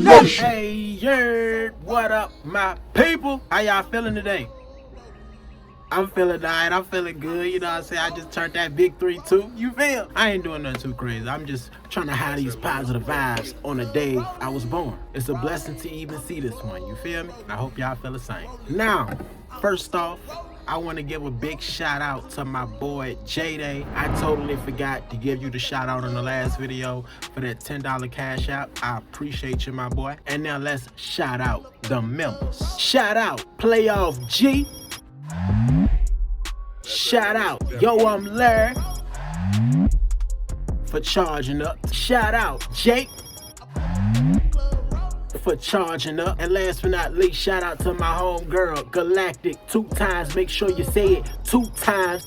Nation. Hey, what up, my people? How y'all feeling today? I'm feeling alright. I'm feeling good. You know what I'm saying? I just turned that big 3-2. You feel? I ain't doing nothing too crazy. I'm just trying to have these positive vibes on the day I was born. It's a blessing to even see this one. You feel me? I hope y'all feel the same. Now, first off, I want to give a big shout out to my boy J-Day. I totally forgot to give you the shout out in the last video for that $10 cash app. I appreciate you, my boy. And now let's shout out the members. Shout out Playoff G. Shout out Yo I'm Larry for charging up. Shout out Jake for charging up. And last but not least, shout out to my home girl Galactic 2 times. Make sure you say it 2 times.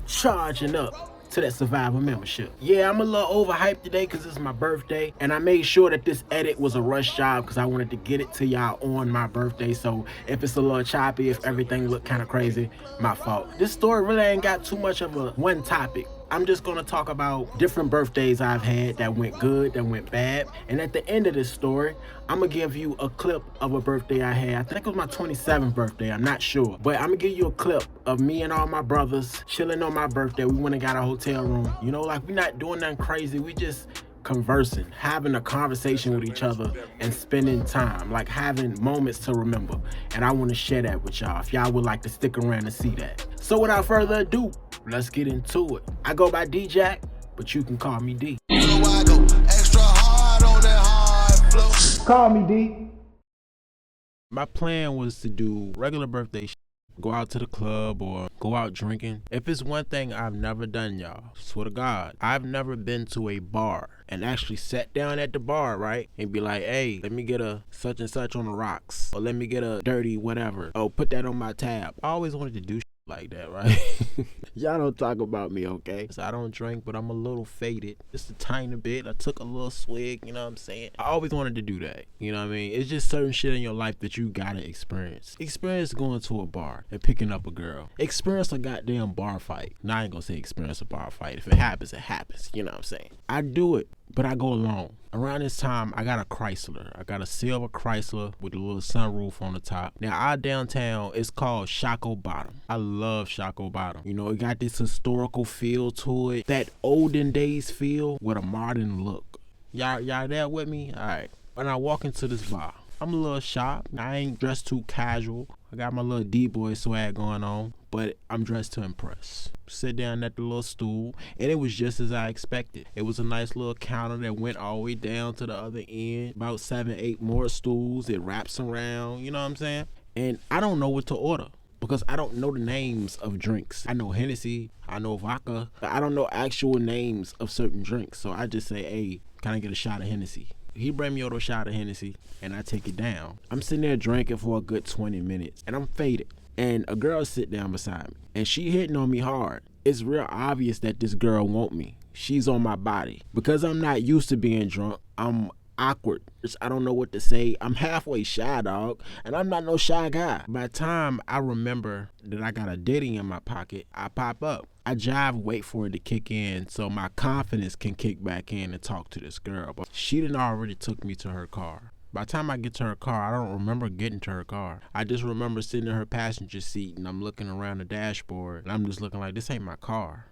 Charging up to that Survivor membership. Yeah, I'm a little overhyped today because it's my birthday, and I made sure that this edit was a rush job because I wanted to get it to y'all on my birthday. So if it's a little choppy, if everything look kind of crazy, my fault. This story really ain't got too much of a one topic. I'm just gonna talk about different birthdays I've had that went good, that went bad. And at the end of this story, I'm gonna give you a clip of a birthday I had. I think it was my 27th birthday, I'm not sure. But I'm gonna give you a clip of me and all my brothers chilling on my birthday. We went and got a hotel room. You know, like we not doing nothing crazy. We just conversing, having a conversation with each other and spending time, like having moments to remember. And I wanna share that with y'all if y'all would like to stick around and see that. So without further ado, let's get into it. I go by D-Jack, but you can call me D. So I go extra hard on that hard flow. Call me D. My plan was to do regular birthday shit, go out to the club or go out drinking. If it's one thing I've never done, y'all, swear to God, I've never been to a bar and actually sat down at the bar, right, and be like, hey, let me get a such and such on the rocks, or let me get a dirty whatever, oh, put that on my tab. I always wanted to do shit like that, right? Y'all don't talk about me, okay? So I don't drink, but I'm a little faded, just a tiny bit. I took a little swig, you know what I'm saying? I always wanted to do that, you know what I mean? It's just certain shit in your life that you gotta experience. Experience going to a bar and picking up a girl. Experience a goddamn bar fight. Now I ain't gonna say experience a bar fight. If it happens, it happens, you know what I'm saying? I do it, but I go alone. Around this time, I got a Chrysler. I got a silver Chrysler with a little sunroof on the top. Now, our downtown is called Shockoe Bottom. I love Shockoe Bottom. You know, it got this historical feel to it. That olden days feel with a modern look. Y'all there with me? All right. When I walk into this bar, I'm a little shy. I ain't dressed too casual. I got my little D-boy swag going on, but I'm dressed to impress. Sit down at the little stool, and it was just as I expected. It was a nice little counter that went all the way down to the other end. About 7-8 more stools. It wraps around, you know what I'm saying? And I don't know what to order because I don't know the names of drinks. I know Hennessy, I know vodka, but I don't know actual names of certain drinks. So I just say, hey, can I get a shot of Hennessy? He bring me over a shot of Hennessy, and I take it down. I'm sitting there drinking for a good 20 minutes, and I'm faded. And a girl sit down beside me, and she hitting on me hard. It's real obvious that this girl want me. She's on my body. Because I'm not used to being drunk, I'm awkward. I don't know what to say. I'm halfway shy, dog, and I'm not no shy guy. By the time I remember that I got a ditty in my pocket, I pop up. I jive, wait for it to kick in so my confidence can kick back in and talk to this girl. But she done already took me to her car. By the time I get to her car, I don't remember getting to her car. I just remember sitting in her passenger seat and I'm looking around the dashboard and I'm just looking like, this ain't my car.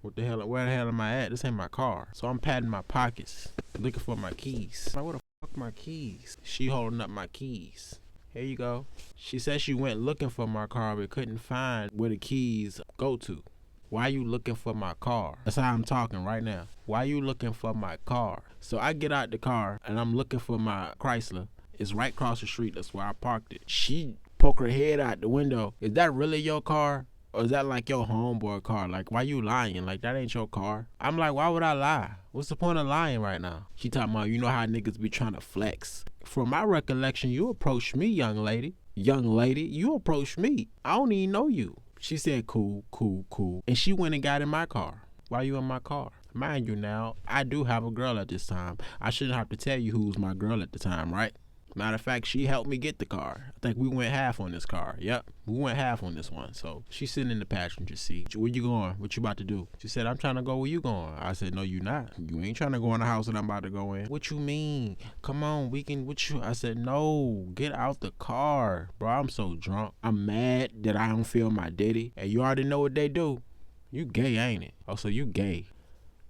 What the hell, where the hell am I at? This ain't my car. So I'm patting my pockets, looking for my keys. I'm like, where the fuck my keys? She holding up my keys. Here you go. She said she went looking for my car but couldn't find where the keys go to. Why you looking for my car? That's how I'm talking right now. Why you looking for my car? So I get out the car and I'm looking for my Chrysler. It's right across the street. That's where I parked it. She poke her head out the window. Is that really your car? Or is that like your homeboy car? Like, why you lying? Like, that ain't your car. I'm like, why would I lie? What's the point of lying right now? She talking about, you know how niggas be trying to flex. From my recollection, you approached me, young lady. Young lady, you approached me. I don't even know you. She said, cool, cool, cool. And she went and got in my car. Why you in my car? Mind you now, I do have a girl at this time. I shouldn't have to tell you who's my girl at the time, right? Matter of fact, she helped me get the car. I think we went half on this car. Yep, we went half on this one. So she's sitting in the passenger seat. Where you going? What you about to do? She said, I'm trying to go where you going. I said, no, you not. You ain't trying to go in the house that I'm about to go in. What you mean? Come on, we can, what you? I said, no, get out the car. Bro, I'm so drunk. I'm mad that I don't feel my daddy. And you already know what they do. You gay, ain't it? Oh, so you gay.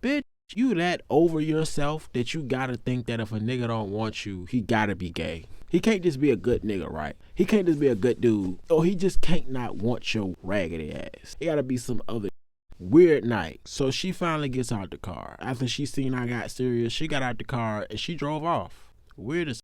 Bitch. You that over yourself that you gotta think that if a nigga don't want you, he gotta be gay. He can't just be a good nigga, right? He can't just be a good dude. Or he just can't not want your raggedy ass. It gotta be some other weird night. So she finally gets out the car. After she seen I got serious, she got out the car and she drove off. Weird as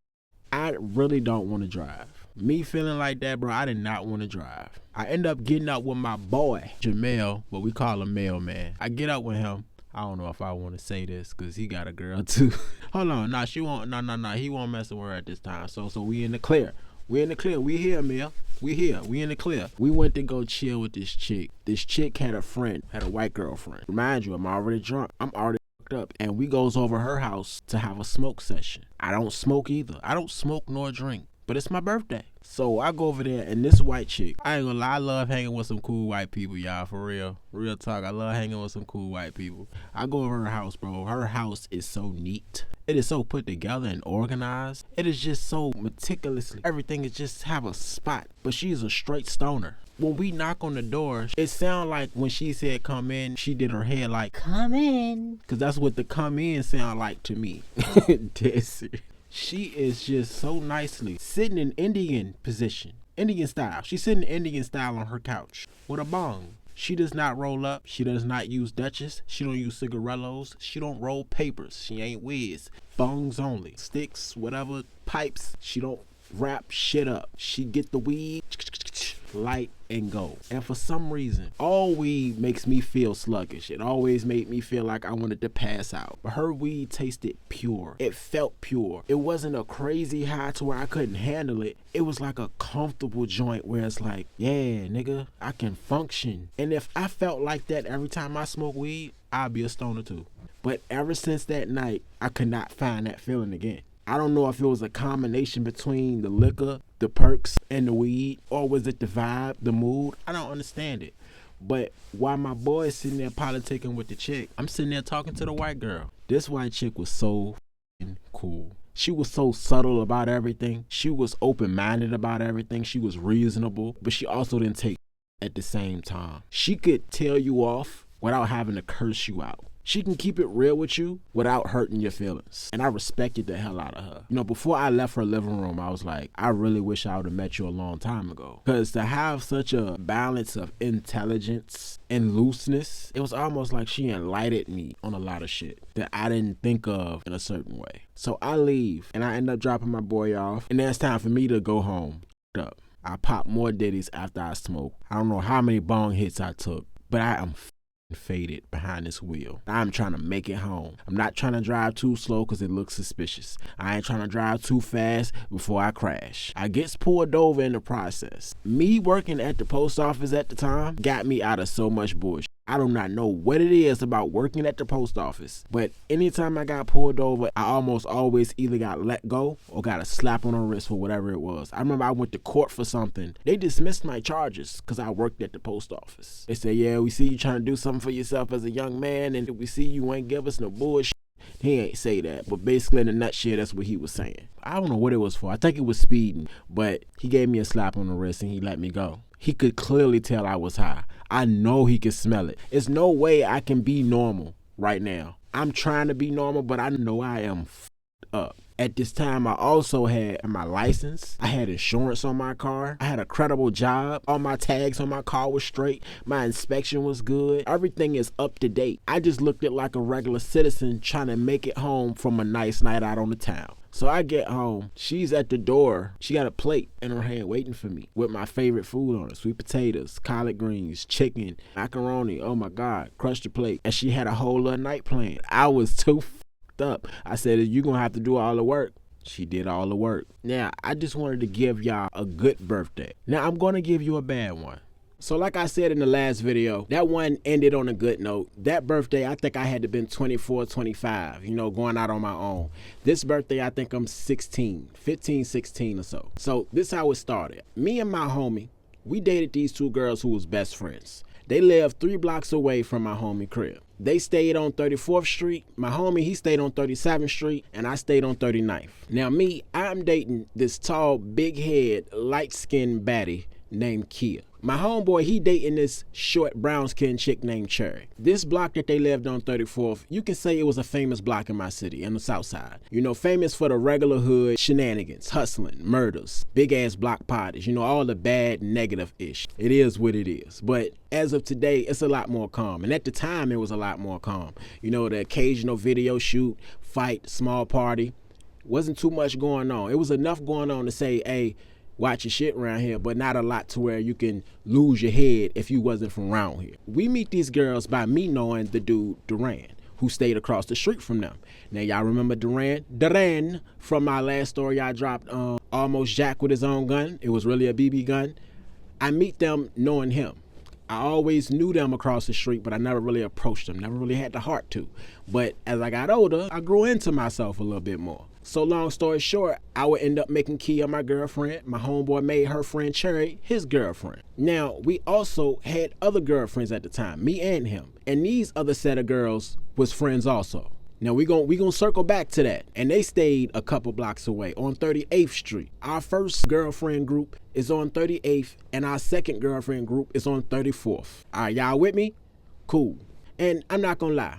I really don't want to drive. Me feeling like that, bro, I did not want to drive. I end up getting up with my boy, Jamel, but we call him Mailman. I get up with him. I don't know if I want to say this because he got a girl too. Hold on, nah, she won't. Nah. He won't mess with her at this time. So we in the clear. We in the clear. We here, Mel. We here. We in the clear. We went to go chill with this chick. This chick had a friend, had a white girlfriend. Remind you, I'm already drunk. I'm already fucked up. And we goes over her house to have a smoke session. I don't smoke either. I don't smoke nor drink. But it's my birthday. So I go over there and this white chick, I ain't gonna lie, I love hanging with some cool white people, y'all, for real. Real talk, I love hanging with some cool white people. I go over her house, bro. Her house is so neat. It is so put together and organized. It is just so meticulously. Everything is just have a spot. But she's a straight stoner. When we knock on the door, it sound like when she said come in, she did her head like, come in. Because that's what the come in sound like to me. Dead serious. She is just so nicely sitting in Indian position, Indian style. She's sitting Indian style on her couch with a bong. She does not roll up. She does not use Dutchess. She don't use cigarellos. She don't roll papers. She ain't whiz. Bongs only. Sticks, whatever, pipes. She don't wrap shit up. She get the weed, light, and go. And for some reason, all weed makes me feel sluggish. It always made me feel like I wanted to pass out. But her weed tasted pure. It felt pure. It wasn't a crazy high to where I couldn't handle it. It was like a comfortable joint where it's like, yeah, nigga, I can function. And if I felt like that every time I smoke weed, I'd be a stoner too. But ever since that night, I could not find that feeling again. I don't know if it was a combination between the liquor, the perks, and the weed, or was it the vibe, the mood? I don't understand it. But while my boy is sitting there politicking with the chick, I'm sitting there talking to the white girl. This white chick was so cool. She was so subtle about everything. She was open-minded about everything. She was reasonable, but she also didn't take at the same time. She could tell you off without having to curse you out. She can keep it real with you without hurting your feelings. And I respected the hell out of her. You know, before I left her living room, I was like, I really wish I would have met you a long time ago. Because to have such a balance of intelligence and looseness, it was almost like she enlightened me on a lot of shit that I didn't think of in a certain way. So I leave and I end up dropping my boy off. And then it's time for me to go home. I pop more ditties after I smoke. I don't know how many bong hits I took, but I am faded behind this wheel. I'm trying to make it home. I'm not trying to drive too slow because it looks suspicious. I ain't trying to drive too fast before I crash. I gets pulled over in the process. Me working at the post office at the time got me out of so much bullshit. I do not know what it is about working at the post office, but anytime I got pulled over, I almost always either got let go or got a slap on the wrist for whatever it was. I remember I went to court for something. They dismissed my charges because I worked at the post office. They said, yeah, we see you trying to do something for yourself as a young man, and we see you ain't give us no bullshit. He ain't say that, but basically in a nutshell, that's what he was saying. I don't know what it was for. I think it was speeding, but he gave me a slap on the wrist and he let me go. He could clearly tell I was high. I know he could smell it. There's no way I can be normal right now. I'm trying to be normal, but I know I am up. At this time, I also had my license. I had insurance on my car. I had a credible job. All my tags on my car was straight. My inspection was good. Everything is up to date. I just looked at like a regular citizen trying to make it home from a nice night out on the town. So I get home. She's at the door. She got a plate in her hand waiting for me with my favorite food on it. Sweet potatoes, collard greens, chicken, macaroni. Oh my God. Crushed the plate. And she had a whole other night planned. I was too up. I said, you're gonna have to do all the work. She did all the work. Now, I just wanted to give y'all a good birthday. Now, I'm gonna give you a bad one. So like I said in the last video, that one ended on a good note. That birthday, I think I had to been 24, 25, you know, going out on my own. This birthday, I think I'm 16, 15, 16 or so. So this is how it started. Me and my homie, we dated these two girls who was best friends. They lived 3 blocks away from my homie crib. They stayed on 34th Street. My homie, he stayed on 37th Street, and I stayed on 39th. Now me, I'm dating this tall, big head, light-skinned baddie named Kia. My homeboy, he dating this short brown-skinned chick named Cherry. This block that they lived on 34th, you can say it was a famous block in my city, in the south side. You know, famous for the regular hood shenanigans, hustling, murders, big-ass block parties, you know, all the bad, negative-ish. It is what it is. But as of today, it's a lot more calm. And at the time, it was a lot more calm. You know, the occasional video shoot, fight, small party. Wasn't too much going on. It was enough going on to say, hey, watch your shit around here, but not a lot to where you can lose your head if you wasn't from around here. We meet these girls by me knowing the dude, Duran, who stayed across the street from them. Now, y'all remember Duran? Duran, from my last story I dropped, almost jacked with his own gun. It was really a BB gun. I meet them knowing him. I always knew them across the street, but I never really approached them, never really had the heart to. But as I got older, I grew into myself a little bit more. So long story short, I would end up making Kia my girlfriend. My homeboy made her friend Cherry his girlfriend. Now, we also had other girlfriends at the time, me and him. And these other set of girls was friends also. Now, we gonna circle back to that. And they stayed a couple blocks away on 38th Street. Our first girlfriend group is on 38th, and our second girlfriend group is on 34th. All right, y'all with me? Cool. And I'm not gonna lie,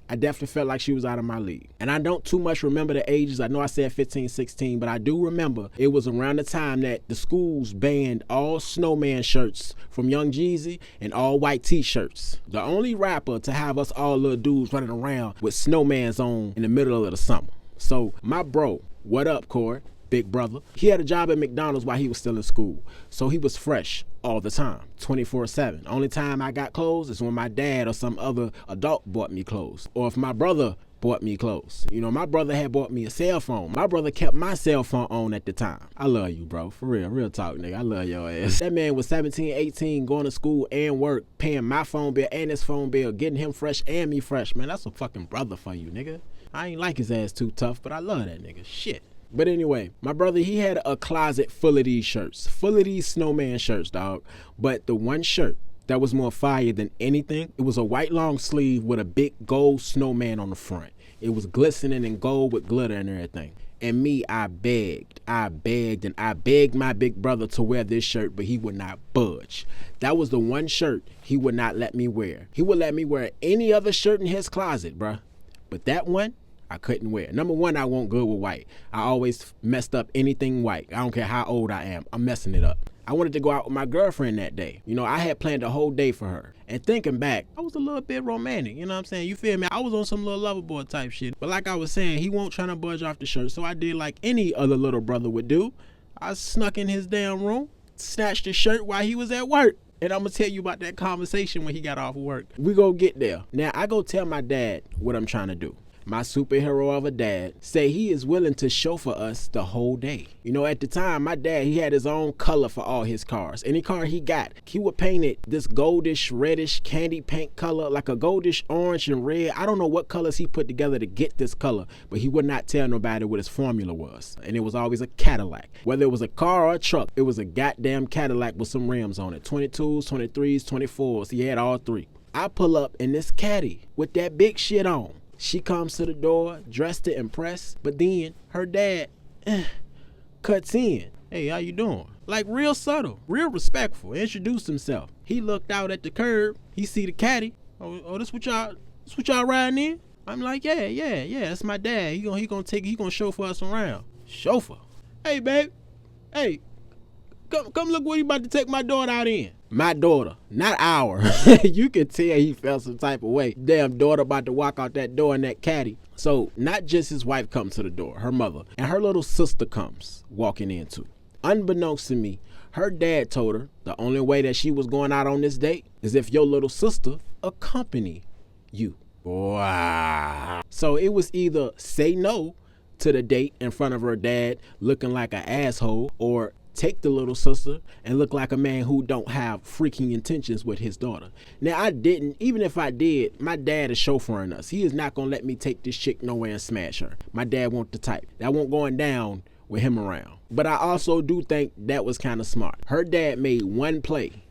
I definitely felt like she was out of my league. And I don't too much remember the ages. I know I said 15, 16, but I do remember it was around the time that the schools banned all snowman shirts from Young Jeezy and all white t-shirts. The only rapper to have us all little dudes running around with snowmans on in the middle of the summer. So my bro, what up, Corey? Big brother. He had a job at McDonald's while he was still in school. So he was fresh all the time, 24/7. Only time I got clothes is when my dad or some other adult bought me clothes. Or if my brother bought me clothes. You know, my brother had bought me a cell phone. My brother kept my cell phone on at the time. I love you, bro. For real talk, nigga. I love your ass. That man was 17, 18, going to school and work, paying my phone bill and his phone bill, getting him fresh and me fresh. Man, that's a fucking brother for you, nigga. I ain't like his ass too tough, but I love that nigga. Shit. But anyway, my brother, he had a closet full of these shirts, full of these snowman shirts, dog. But the one shirt that was more fire than anything, it was a white long sleeve with a big gold snowman on the front. It was glistening in gold with glitter and everything. And me, I begged, and I begged my big brother to wear this shirt, but he would not budge. That was the one shirt he would not let me wear. He would let me wear any other shirt in his closet, bruh. But that one, I couldn't wear. Number one, I wasn't good with white. I always messed up anything white. I don't care how old I am. I'm messing it up. I wanted to go out with my girlfriend that day. You know, I had planned a whole day for her. And thinking back, I was a little bit romantic. You know what I'm saying? You feel me? I was on some little lover boy type shit. But like I was saying, he won't trying to budge off the shirt. So I did like any other little brother would do. I snuck in his damn room, snatched his shirt while he was at work. And I'm going to tell you about that conversation when he got off work. We go get there. Now, I go tell my dad what I'm trying to do. My superhero of a dad say he is willing to chauffeur us the whole day. You know, at the time, my dad, he had his own color for all his cars. Any car he got, he would paint it this goldish, reddish, candy paint color, like a goldish orange and red. I don't know what colors he put together to get this color, but he would not tell nobody what his formula was. And it was always a Cadillac. Whether it was a car or a truck, it was a goddamn Cadillac with some rims on it. 22s, 23s, 24s. He had all three. I pull up in this caddy with that big shit on. She comes to the door, dressed to impress, but then her dad cuts in. Hey, how you doing? Like real subtle, real respectful, introduced himself. He looked out at the curb, he see the caddy. Oh, this what y'all riding in? I'm like, yeah, that's my dad. He gonna chauffeur us around. Chauffeur? Hey, babe. Hey, come look what he about to take my daughter out in. My daughter, not our. You could tell he felt some type of way. Damn daughter about to walk out that door in that caddy. So not just his wife comes to the door, her mother, and her little sister comes walking in too. Unbeknownst to me, her dad told her the only way that she was going out on this date is if your little sister accompany you. Wow. So it was either say no to the date in front of her dad looking like an asshole, or take the little sister and look like a man who don't have freaking intentions with his daughter. Now, I didn't. Even if I did, my dad is chauffeuring us. He is not going to let me take this chick nowhere and smash her. My dad won't the type. That won't going down with him around. But I also do think that was kind of smart. Her dad made one play,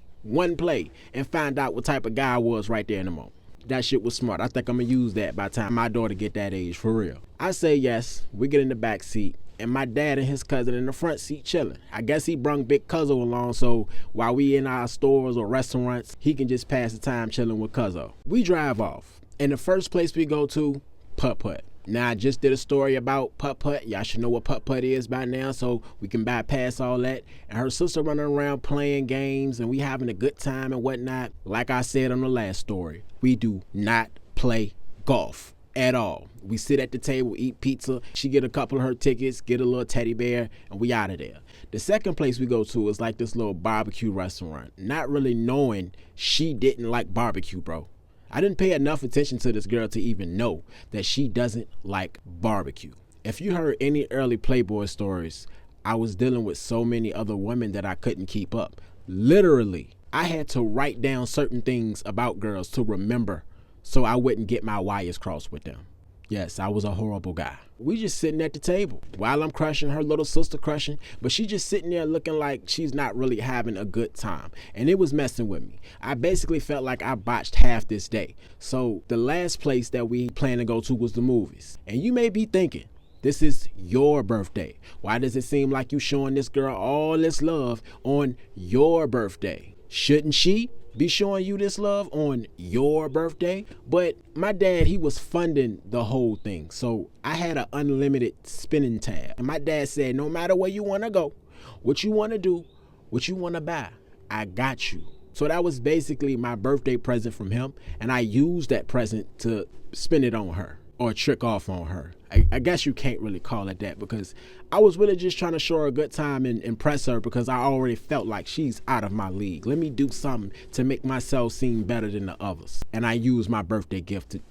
and found out what type of guy I was right there in the moment. That shit was smart. I think I'm going to use that by the time my daughter get that age, for real. I say yes. We get in the back seat, and my dad and his cousin in the front seat chilling. I guess he brung Big Cuzzo along, so while we in our stores or restaurants, he can just pass the time chilling with Cuzzo. We drive off, and the first place we go to, Putt Putt. Now, I just did a story about Putt Putt. Y'all should know what Putt Putt is by now, so we can bypass all that. And her sister running around playing games, and we having a good time and whatnot. Like I said on the last story, we do not play golf at all. We sit at the table, eat pizza. She get a couple of her tickets, get a little teddy bear, and we out of there. The second place we go to is like this little barbecue restaurant, not really knowing she didn't like barbecue, bro. I didn't pay enough attention to this girl to even know that she doesn't like barbecue. If you heard any early Playboy stories, I was dealing with so many other women that I couldn't keep up. Literally, I had to write down certain things about girls to remember so I wouldn't get my wires crossed with them. Yes, I was a horrible guy. We just sitting at the table while I'm crushing, her little sister crushing, but she just sitting there looking like she's not really having a good time. And it was messing with me. I basically felt like I botched half this day. So the last place that we planned to go to was the movies. And you may be thinking, this is your birthday. Why does it seem like you showing this girl all this love on your birthday? Shouldn't she be showing you this love on your birthday? But my dad, he was funding the whole thing. So I had an unlimited spending tab. And my dad said, no matter where you want to go, what you want to do, what you want to buy, I got you. So that was basically my birthday present from him. And I used that present to spend it on her or trick off on her. I guess you can't really call it that, because I was really just trying to show her a good time and impress her, because I already felt like she's out of my league. Let me do something to make myself seem better than the others. And I used my birthday gift to...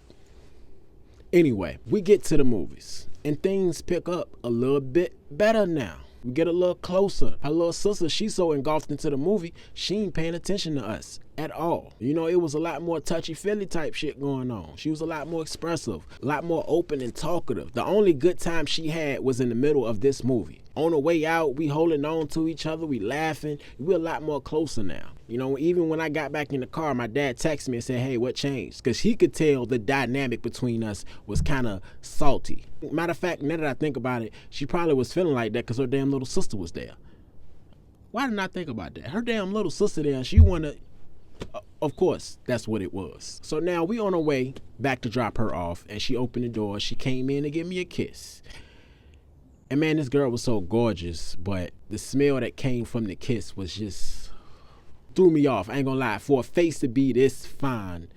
Anyway, we get to the movies and things pick up a little bit better now. We get a little closer. Her little sister, she's so engulfed into the movie, she ain't paying attention to us at all. You know, it was a lot more touchy-feely type shit going on. She was a lot more expressive, a lot more open and talkative. The only good time she had was in the middle of this movie. On the way out, we holding on to each other, we laughing. We're a lot more closer now. You know, even when I got back in the car, my dad texted me and said, hey, what changed? Because he could tell the dynamic between us was kind of salty. Matter of fact, now that I think about it, she probably was feeling like that because her damn little sister was there. Why didn't I think about that? Her damn little sister there, she wanted... Of course, that's what it was. So now we on our way back to drop her off, and she opened the door. She came in to give me a kiss. And man, this girl was so gorgeous, but the smell that came from the kiss was just... threw me off. I ain't gonna lie. For a face to be this fine,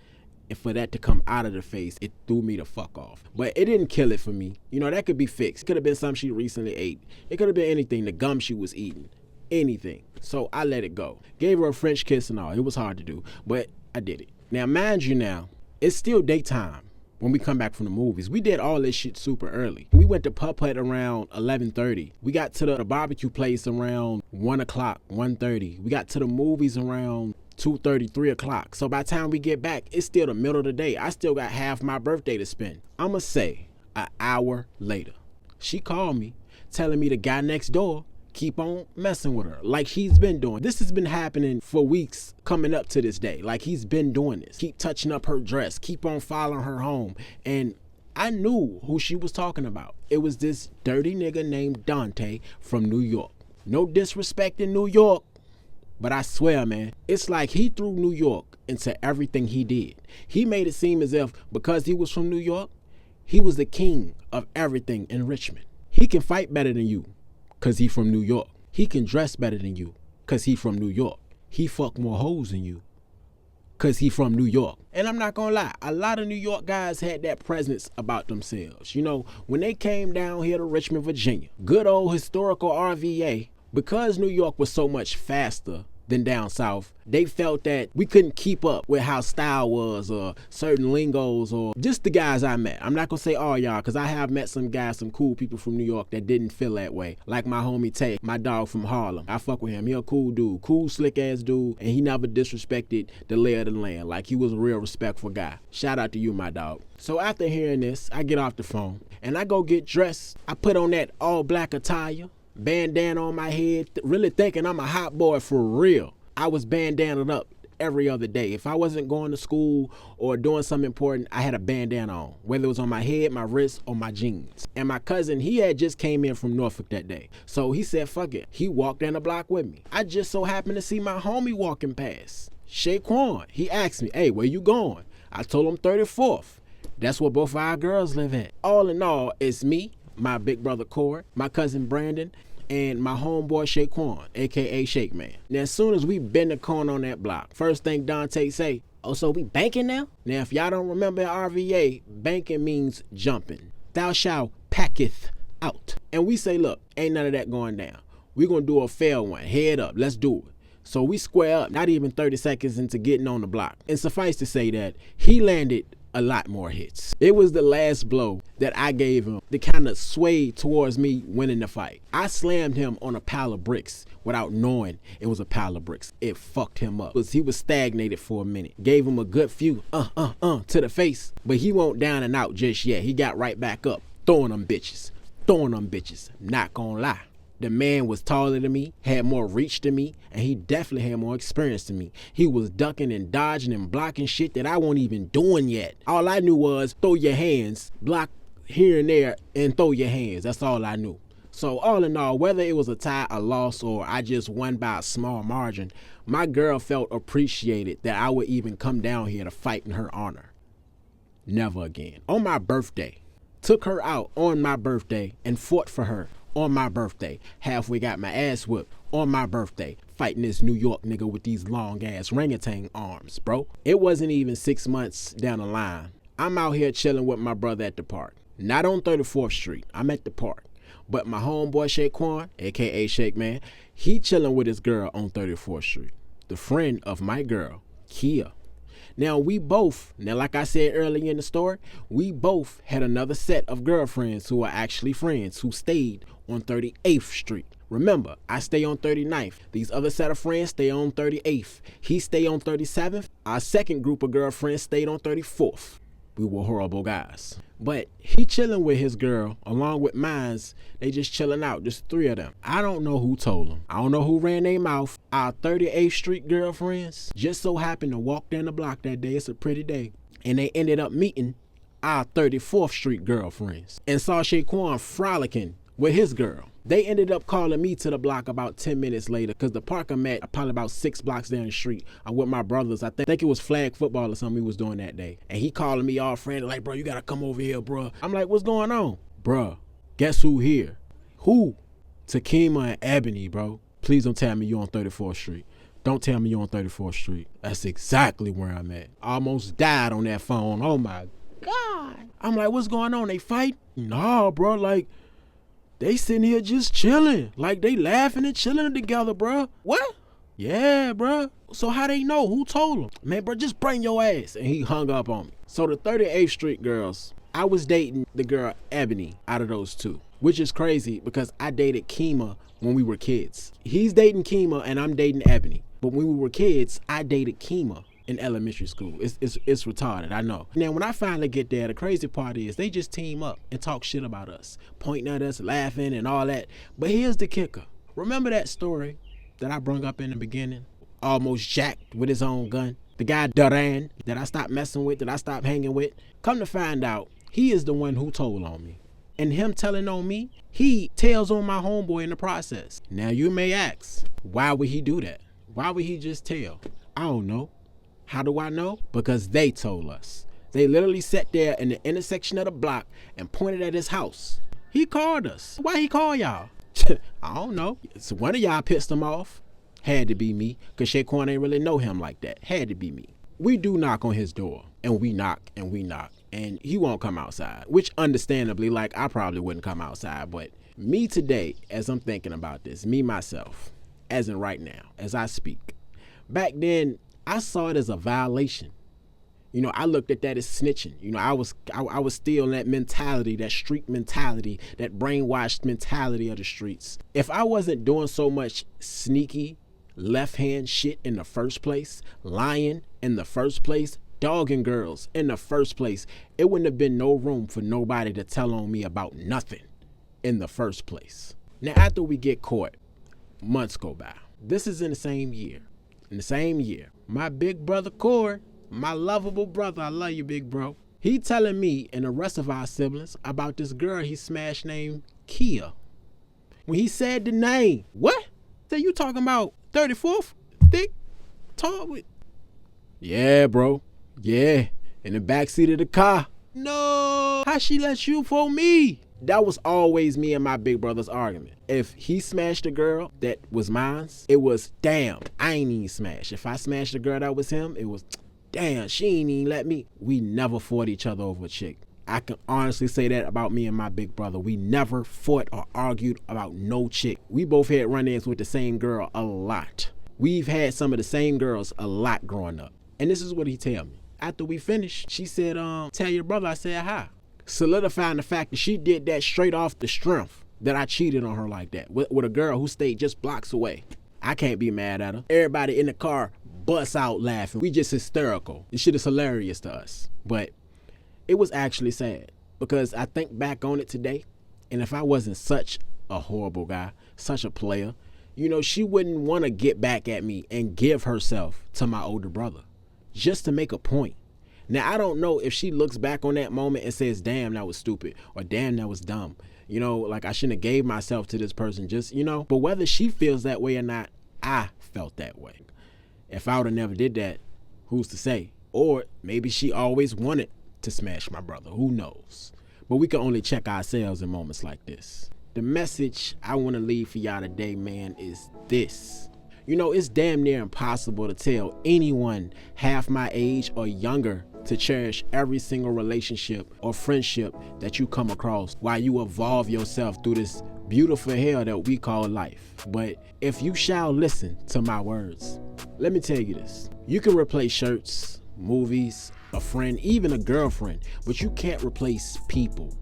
and for that to come out of the face, it threw me the fuck off. But it didn't kill it for me. You know, that could be fixed. It could have been something she recently ate. It could have been anything. The gum she was eating. Anything. So I let it go. Gave her a French kiss and all. It was hard to do, but I did it. Now, mind you now, it's still daytime when we come back from the movies. We did all this shit super early. We went to Putt Putt around 11:30. We got to the barbecue place around 1 o'clock, 1:30. We got to the movies around 2:30, 3 o'clock. So by the time we get back, it's still the middle of the day. I still got half my birthday to spend. I'ma say an hour later, she called me telling me the guy next door keep on messing with her like he's been doing. This has been happening for weeks coming up to this day. Like he's been doing this. Keep touching up her dress. Keep on following her home. And I knew who she was talking about. It was this dirty nigga named Dante from New York. No disrespect in New York, but I swear, man, it's like he threw New York into everything he did. He made it seem as if because he was from New York, he was the king of everything in Richmond. He can fight better than you, cause he from New York. He can dress better than you, cause he from New York. He fuck more hoes than you, cause he from New York. And I'm not gonna lie, a lot of New York guys had that presence about themselves. You know, when they came down here to Richmond, Virginia, good old historical RVA, because New York was so much faster than down south. They felt that we couldn't keep up with how style was or certain lingos or just the guys I met. I'm not gonna say all y'all, because I have met some guys, some cool people from New York that didn't feel that way. Like my homie Tay, my dog from Harlem. I fuck with him. He a cool dude, cool slick ass dude, and he never disrespected the lay of the land. Like he was a real respectful guy. Shout out to you, my dog. So after hearing this, I get off the phone and I go get dressed. I put on that all black attire, bandana on my head, really thinking I'm a hot boy for real. I was bandanaed up every other day. If I wasn't going to school or doing something important, I had a bandana on, whether it was on my head, my wrist, or my jeans. And my cousin, he had just came in from Norfolk that day. So he said, fuck it. He walked down the block with me. I just so happened to see my homie walking past, Shaquan. He asked me, hey, where you going? I told him 34th. That's where both of our girls live at. All in all, it's me, my big brother Corey, my cousin Brandon, and my homeboy Shaquan, aka Shake Man. Now as soon as we bend the corner on that block, first thing Dante say, oh, so we banking now? Now if y'all don't remember RVA, banking means jumping. Thou shalt packeth out. And we say, look, ain't none of that going down. We gonna do a fair one, head up, let's do it. So we square up, not even 30 seconds into getting on the block. And suffice to say that he landed a lot more hits. It was the last blow that I gave him that kind of swayed towards me winning the fight. I slammed him on a pile of bricks without knowing it was a pile of bricks. It fucked him up. He was stagnated for a minute. Gave him a good few to the face, but he won't down and out just yet. He got right back up, throwing them bitches. Not gonna lie. The man was taller than me, had more reach than me, and he definitely had more experience than me. He was ducking and dodging and blocking shit that I wasn't even doing yet. All I knew was throw your hands, block here and there, and throw your hands. That's all I knew. So all in all, whether it was a tie, a loss, or I just won by a small margin, my girl felt appreciated that I would even come down here to fight in her honor. Never again. On my birthday, took her out on my birthday and fought for her. On my birthday, halfway got my ass whipped on my birthday, fighting this New York nigga with these long ass orangutan arms, bro. It wasn't even 6 months down the line. I'm out here chilling with my brother at the park. Not on 34th Street, I'm at the park. But my homeboy Shaquan, aka Shake Man, he chilling with his girl on 34th Street. The friend of my girl, Kia. Now like I said earlier in the story, we both had another set of girlfriends who are actually friends who stayed on 38th Street. Remember, I stay on 39th. These other set of friends stay on 38th. He stay on 37th. Our second group of girlfriends stayed on 34th. We were horrible guys. But he chilling with his girl along with mines. They just chilling out, just three of them. I don't know who told them. I don't know who ran their mouth. Our 38th Street girlfriends just so happened to walk down the block that day. It's a pretty day. And they ended up meeting our 34th Street girlfriends and saw Shaquan frolicking with his girl. They ended up calling me to the block about 10 minutes later because the park I'm at probably about 6 blocks down the street. I'm with my brothers. I think it was flag football or something he was doing that day. And he calling me all friendly like, bro, you got to come over here, bro. I'm like, what's going on? Bro, guess who here? Who? Takima and Ebony, bro. Please don't tell me you're on 34th Street. Don't tell me you're on 34th Street. That's exactly where I'm at. I almost died on that phone. Oh, my God. I'm like, what's going on? They fight? Nah, bro, like, they sitting here just chilling. Like they laughing and chilling together, bro. What? Yeah, bro. So how they know? Who told them? Man, bro, just bring your ass. And he hung up on me. So the 38th Street girls, I was dating the girl Ebony out of those two, which is crazy because I dated Kima when we were kids. He's dating Kima and I'm dating Ebony. But when we were kids, I dated Kima in elementary school. It's retarded, I know. Now, when I finally get there, the crazy part is they just team up and talk shit about us, pointing at us, laughing and all that. But here's the kicker. Remember that story that I brung up in the beginning? Almost jacked with his own gun. The guy Duran that I stopped messing with, that I stopped hanging with. Come to find out, he is the one who told on me. And him telling on me, he tells on my homeboy in the process. Now you may ask, why would he do that? Why would he just tell? I don't know. How do I know? Because they told us. They literally sat there in the intersection of the block and pointed at his house. He called us. Why he call y'all? I don't know. So one of y'all pissed him off. Had to be me, because Shaquan ain't really know him like that. Had to be me. We do knock on his door, and we knock, and he won't come outside, which understandably, like I probably wouldn't come outside, but me today, as I'm thinking about this, me, myself, as in right now, as I speak. Back then, I saw it as a violation. You know, I looked at that as snitching. You know, I was still in that mentality, that street mentality, that brainwashed mentality of the streets. If I wasn't doing so much sneaky left-hand shit in the first place, lying in the first place, dogging girls in the first place, it wouldn't have been no room for nobody to tell on me about nothing in the first place. Now, after we get caught, months go by. This is in the same year. In the same year, my big brother Corey, my lovable brother, I love you, big bro, he telling me and the rest of our siblings about this girl he smashed named Kia. When he said the name, what? So you talking about 34th? Thick? Tall with? Yeah, bro. Yeah. In the backseat of the car. No. How she let you for me? That was always me and my big brother's argument. If he smashed a girl that was mine, it was, damn, I ain't even smash. If I smashed a girl that was him, it was, damn, she ain't even let me. We never fought each other over a chick. I can honestly say that about me and my big brother. We never fought or argued about no chick. We both had run-ins with the same girl a lot. We've had some of the same girls a lot growing up. And this is what he tell me. After we finished, she said, tell your brother I said hi. Solidifying the fact that she did that straight off the strength that I cheated on her like that with a girl who stayed just blocks away. I can't be mad at her. Everybody in the car busts out laughing. We just hysterical. This shit is hilarious to us. But it was actually sad because I think back on it today, and if I wasn't such a horrible guy, such a player, you know, she wouldn't want to get back at me and give herself to my older brother just to make a point. Now, I don't know if she looks back on that moment and says, damn, that was stupid, or damn, that was dumb. You know, like I shouldn't have gave myself to this person just, you know. But whether she feels that way or not, I felt that way. If I would have never did that, who's to say? Or maybe she always wanted to smash my brother, who knows? But we can only check ourselves in moments like this. The message I want to leave for y'all today, man, is this. You know, it's damn near impossible to tell anyone half my age or younger to cherish every single relationship or friendship that you come across while you evolve yourself through this beautiful hell that we call life. But if you shall listen to my words, let me tell you this. You can replace shirts, movies, a friend, even a girlfriend, but you can't replace people.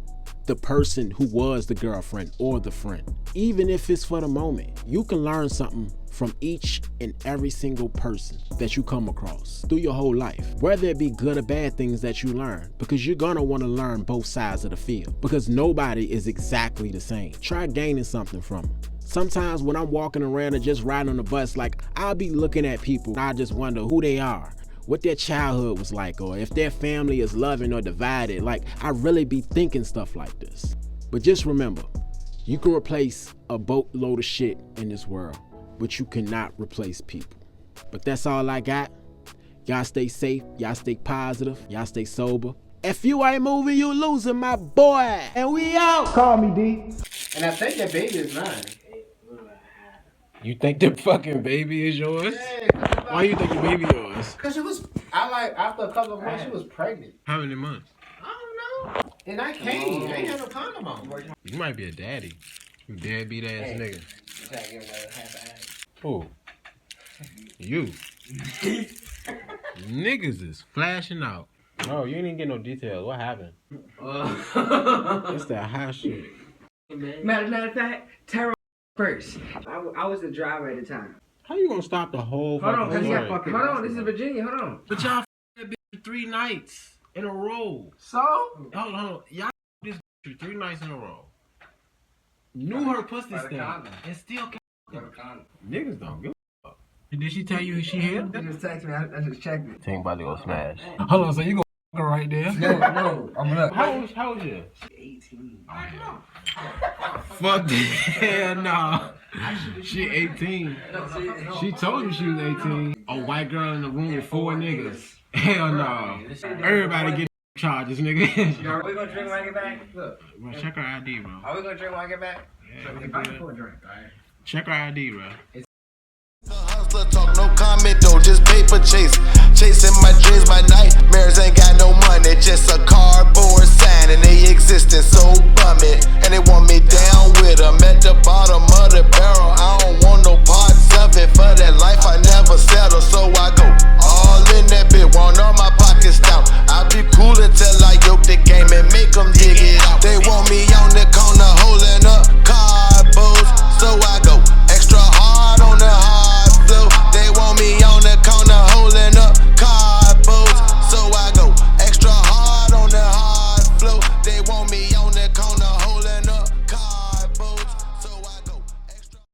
The person who was the girlfriend or the friend. Even if it's for the moment, you can learn something from each and every single person that you come across through your whole life, whether it be good or bad things that you learn, because you're gonna want to learn both sides of the field, because nobody is exactly the same. Try gaining something from them. Sometimes when I'm walking around or just riding on the bus, like I'll be looking at people and I just wonder who they are, what their childhood was like, or if their family is loving or divided. Like, I really be thinking stuff like this. But just remember, you can replace a boatload of shit in this world, but you cannot replace people. But that's all I got. Y'all stay safe, y'all stay positive, y'all stay sober. If you ain't moving, you losing, my boy. And we out. Call me, D. And I think that baby is mine. You think the fucking baby is yours? Yeah, why you think the baby yours? Cause she was, after a couple of months, she was pregnant. How many months? I don't know. And I came. I ain't had no condom on. You might be a daddy. You deadbeat ass nigga. Try to give another half Who? You. Niggas is flashing out. No, you didn't get no details. What happened? It's that hot shit. Matter of fact, Tara first. I was the driver at the time. How you gonna stop the whole Hold on, fucking story? hold on, this is Virginia, hold on. But y'all that bitch 3 nights in a row. So? Hold on. Y'all this bitch 3 nights in a row. Knew her pussy stank and still can't. Niggas don't give a fuck. Did she tell you she hit? She just texted me, I just checked it. Think about to go smash. Hold on, so you gonna fuck her right there? No, I'm not. How old you? She 18. Fuck that. Hell no. She 18. She told me she was 18. A white girl in the room with 4 niggas. Hell no. Everybody get charges, nigga. Are we gonna drink when I get back? Look. Bro, check her ID, bro. Are we gonna drink when I get back? Yeah, we Buy good. me for a drink, alright? Check her ID, bro. Hustler talk, no comment though, just paper chase. Chasing my dreams, my nightmares ain't got no money, just a cardboard sign.